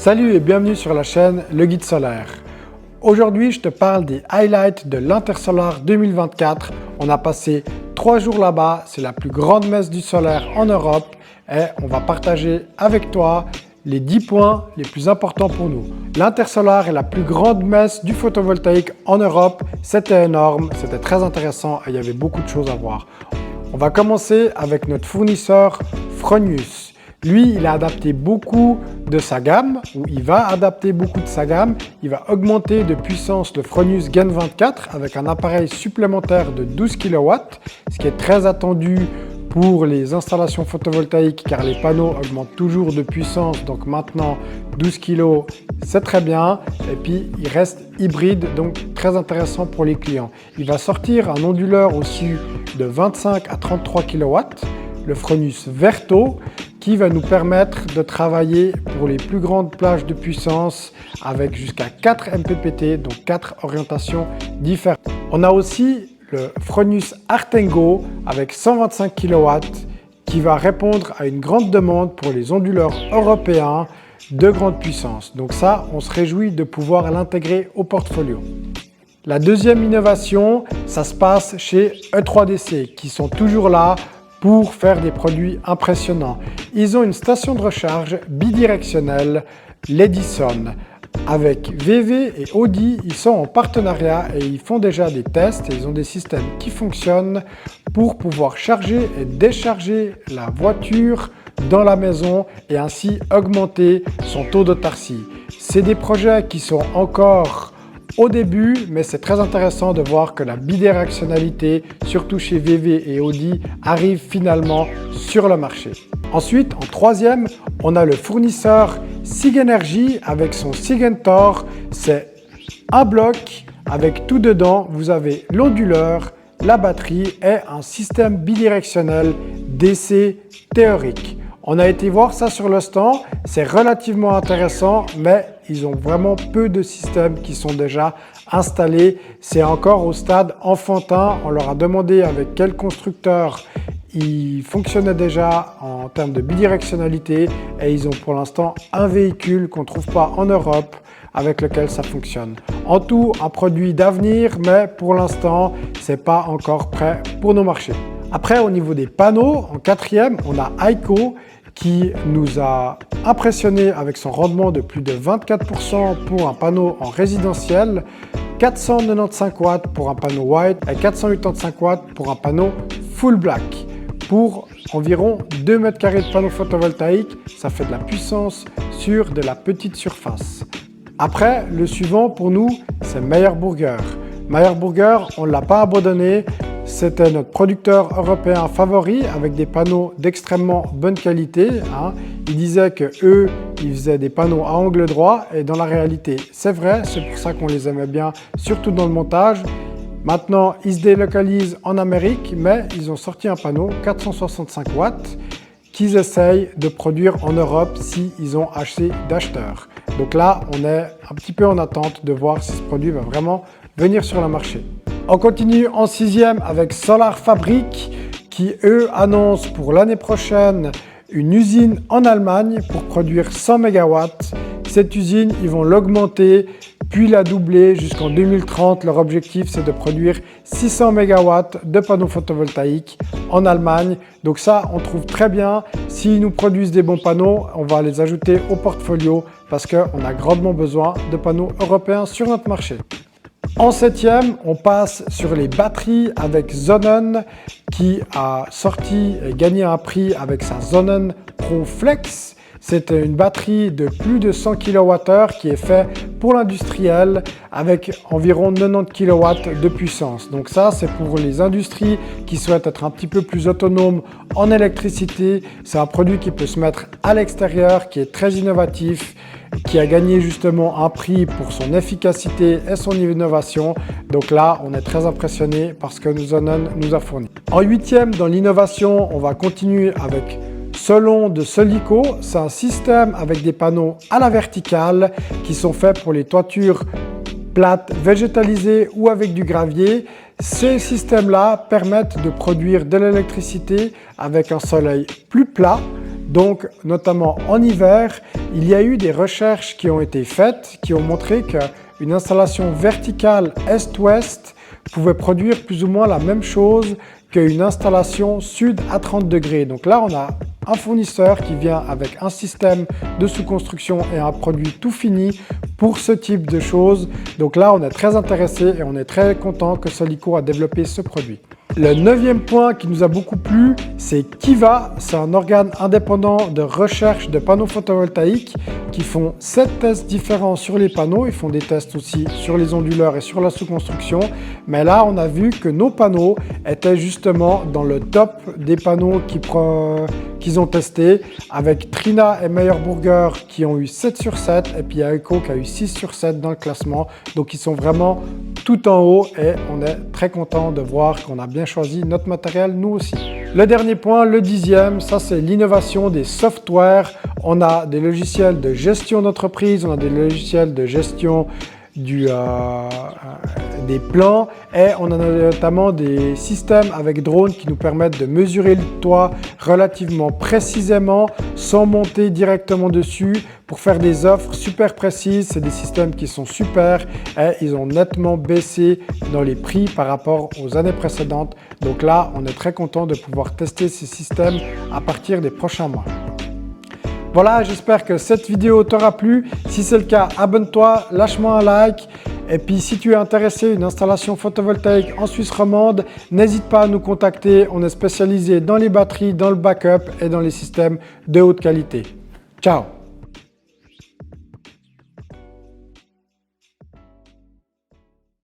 Salut et bienvenue sur la chaîne Le Guide Solaire. Aujourd'hui, je te parle des highlights de l'Intersolar 2024. On a passé 3 jours là-bas, c'est la plus grande messe du solaire en Europe et on va partager avec toi les 10 points les plus importants pour nous. L'Intersolar est la plus grande messe du photovoltaïque en Europe. C'était énorme, c'était très intéressant et il y avait beaucoup de choses à voir. On va commencer avec notre fournisseur Fronius. Lui, il a adapté beaucoup de sa gamme, ou il va adapter beaucoup de sa gamme. Il va augmenter de puissance le Fronius Gen 24 avec un appareil supplémentaire de 12 kW, ce qui est très attendu pour les installations photovoltaïques car les panneaux augmentent toujours de puissance. Donc maintenant, 12 kg, c'est très bien. Et puis, il reste hybride, donc très intéressant pour les clients. Il va sortir un onduleur aussi de 25 à 33 kW, le Fronius Verto, qui va nous permettre de travailler pour les plus grandes plages de puissance avec jusqu'à 4 MPPT, donc 4 orientations différentes. On a aussi le Fronius Artengo avec 125 kW qui va répondre à une grande demande pour les onduleurs européens de grande puissance. Donc ça, on se réjouit de pouvoir l'intégrer au portfolio. La deuxième innovation, ça se passe chez E3DC qui sont toujours là pour faire des produits impressionnants. Ils ont une station de recharge bidirectionnelle, l'Edison. Avec VV et Audi, ils sont en partenariat et ils font déjà des tests et ils ont des systèmes qui fonctionnent pour pouvoir charger et décharger la voiture dans la maison et ainsi augmenter son taux d'autarcie. C'est des projets qui sont encore au début, mais c'est très intéressant de voir que la bidirectionnalité, surtout chez VV et Audi, arrive finalement sur le marché. Ensuite, en troisième, on a le fournisseur Sigenergy avec son Sigentor. C'est un bloc avec tout dedans. Vous avez l'onduleur, la batterie et un système bidirectionnel DC théorique. On a été voir ça sur le stand, c'est relativement intéressant, mais ils ont vraiment peu de systèmes qui sont déjà installés. C'est encore au stade enfantin. On leur a demandé avec quel constructeur ils fonctionnaient déjà en termes de bidirectionnalité et ils ont pour l'instant un véhicule qu'on ne trouve pas en Europe avec lequel ça fonctionne. En tout, un produit d'avenir, mais pour l'instant, c'est pas encore prêt pour nos marchés. Après, au niveau des panneaux, en quatrième, on a Aiko qui nous a impressionné avec son rendement de plus de 24% pour un panneau en résidentiel, 495 watts pour un panneau white et 485 watts pour un panneau full black. Pour environ 2 mètres carrés de panneau photovoltaïque, ça fait de la puissance sur de la petite surface. Après, le suivant pour nous, c'est Meyer Burger. Meyer Burger, on ne l'a pas abandonné. C'était notre producteur européen favori avec des panneaux d'extrêmement bonne qualité. Ils disaient qu'eux, ils faisaient des panneaux à angle droit et dans la réalité, c'est vrai. C'est pour ça qu'on les aimait bien, surtout dans le montage. Maintenant, ils se délocalisent en Amérique, mais ils ont sorti un panneau 465 watts qu'ils essayent de produire en Europe s'ils ont assez d'acheteurs. Donc là, on est un petit peu en attente de voir si ce produit va vraiment venir sur le marché. On continue en sixième avec Solar Fabric qui, eux, annoncent pour l'année prochaine une usine en Allemagne pour produire 100 MW. Cette usine, ils vont l'augmenter puis la doubler jusqu'en 2030. Leur objectif, c'est de produire 600 MW de panneaux photovoltaïques en Allemagne. Donc ça, on trouve très bien. S'ils nous produisent des bons panneaux, on va les ajouter au portfolio parce qu'on a grandement besoin de panneaux européens sur notre marché. En septième, on passe sur les batteries avec Sonnen qui a sorti et gagné un prix avec sa Sonnen Pro Flex. C'est une batterie de plus de 100 kWh qui est faite pour l'industriel avec environ 90 kW de puissance. Donc ça, c'est pour les industries qui souhaitent être un petit peu plus autonomes en électricité. C'est un produit qui peut se mettre à l'extérieur, qui est très innovatif, qui a gagné justement un prix pour son efficacité et son innovation. Donc là, on est très impressionné par ce que Sonnen nous a fourni. En huitième, dans l'innovation, on va continuer avec Solon de Solico. C'est un système avec des panneaux à la verticale qui sont faits pour les toitures plates végétalisées ou avec du gravier. Ces systèmes-là permettent de produire de l'électricité avec un soleil plus plat Donc, notamment en hiver, il y a eu des recherches qui ont été faites qui ont montré qu'une installation verticale est-ouest pouvait produire plus ou moins la même chose qu'une installation sud à 30 degrés. Donc là, on a un fournisseur qui vient avec un système de sous-construction et un produit tout fini pour ce type de choses. Donc là, on est très intéressé et on est très content que Solico a développé ce produit. Le 9e point qui nous a beaucoup plu, c'est Kiva. C'est un organe indépendant de recherche de panneaux photovoltaïques qui font 7 tests différents sur les panneaux. Ils font des tests aussi sur les onduleurs et sur la sous-construction. Mais là, on a vu que nos panneaux étaient justement dans le top des panneaux qu'ils ont testés, avec Trina et Meyer Burger qui ont eu 7 sur 7 et puis Aeco qui a eu 6 sur 7 dans le classement. Donc ils sont vraiment tout en haut et on est très content de voir qu'on a bien choisi notre matériel, nous aussi. Le dernier point, le 10e, ça c'est l'innovation des softwares. On a des logiciels de gestion d'entreprise, on a des logiciels de gestion des plans et on a notamment des systèmes avec drones qui nous permettent de mesurer le toit relativement précisément sans monter directement dessus pour faire des offres super précises. C'est des systèmes qui sont super et ils ont nettement baissé dans les prix par rapport aux années précédentes. Donc là, on est très content de pouvoir tester ces systèmes à partir des prochains mois. Voilà, j'espère que cette vidéo t'aura plu. Si c'est le cas, abonne-toi, lâche-moi un like. Et puis si tu es intéressé à une installation photovoltaïque en Suisse romande, n'hésite pas à nous contacter. On est spécialisé dans les batteries, dans le backup et dans les systèmes de haute qualité. Ciao!